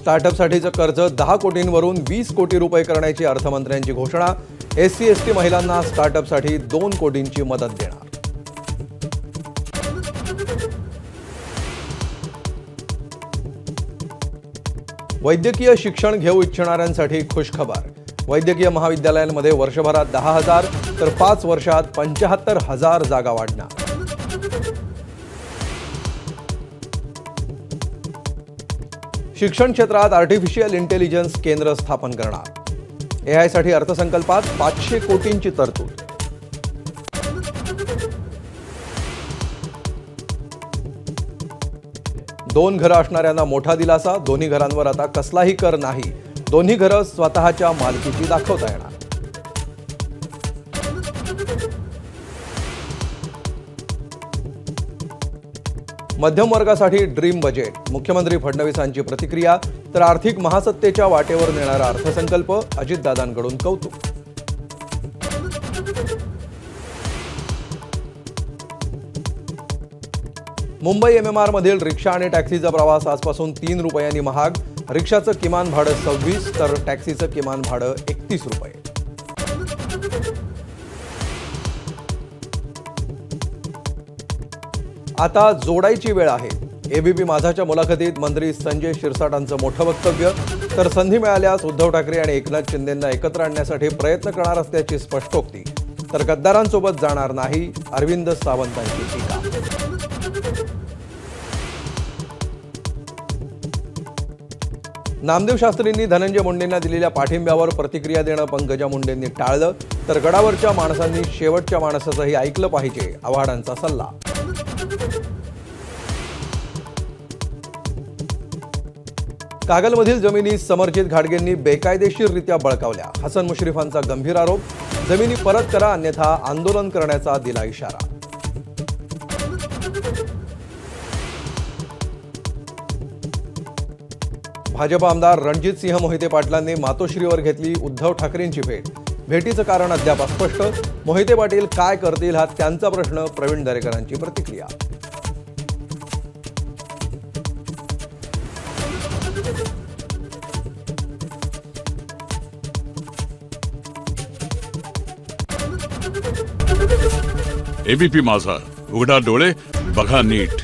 स्टार्टअपसाठीचं कर्ज 10 कोटींवरून 20 कोटी रुपये करण्याची अर्थमंत्र्यांची घोषणा। SC/ST महिलांना स्टार्टअपसाठी 2 कोटींची मदत देणार। वैद्यकीय शिक्षण घेऊ इच्छिणाऱ्यांसाठी खुशखबर। वैद्यकीय महाविद्यालयांमध्ये वर्षभरात 10,000 तर 5 वर्षात 75,000 जागा वाढणार। शिक्षण क्षेत्रात आर्टिफिशियल इंटेलिजन्स केंद्र स्थापन करणार। AI साठी अर्थसंकल्पात 500 कोटींची तरतूद। दोन घरं असणाऱ्यांना मोठा दिलासा। दोन्ही घरांवर आता कसलाही कर नाही। दोन्ही घरं स्वतःच्या मालकीची दाखवता येणार। मध्यम वर्गासाठी ड्रीम बजेट। मुख्यमंत्री फडणवीसांची प्रतिक्रिया। तर आर्थिक महासत्तेच्या वाटेवर नेणारा अर्थसंकल्प। अजितदादांकडून कौतुक। मुंबई MMR मधील रिक्षा आणि टॅक्सीचा प्रवास आजपासून 3 रुपयांनी महाग। रिक्षाचं किमान भाडं 26 तर टॅक्सीचं किमान भाडं 31 रुपये। आता जोडायची वेळ आहे। ABP माझाच्या मुलाखतीत मंत्री संजय शिरसाटांचं मोठं वक्तव्य। तर संधी मिळाल्यास उद्धव ठाकरे आणि एकनाथ शिंदेंना एकत्र आणण्यासाठी प्रयत्न करणार असल्याची स्पष्टोक्ती। तर गद्दारांसोबत जाणार नाही, अरविंद सावंतांची टीका। नामदेव शास्त्रींनी धनंजय मुंडेंना दिलेल्या पाठिंब्यावर प्रतिक्रिया देणं पंकजा मुंडेंनी टाळलं। तर गडावरच्या माणसांनी शेवटच्या माणसाचंही ऐकलं पाहिजे, आव्हाडांचा सल्ला। कागलमधील जमिनी समरजित घाटगेंनी बेकायदेशीररित्या बळकावल्या। हसन मुश्रीफांचा गंभीर आरोप। जमिनी परत करा अन्यथा आंदोलन करण्याचा दिला इशारा। भाजप आमदार रणजितसिंह मोहिते पाटलांनी मातोश्रीवर घेतली उद्धव ठाकरेंची भेट। भेटीचं कारण अद्याप अस्पष्ट। मोहिते पाटील काय करतील हा त्यांचा प्रश्न। प्रवीण दरेकरांची प्रतिक्रिया। ABP माझा, उघडा डोळे बघा नीट।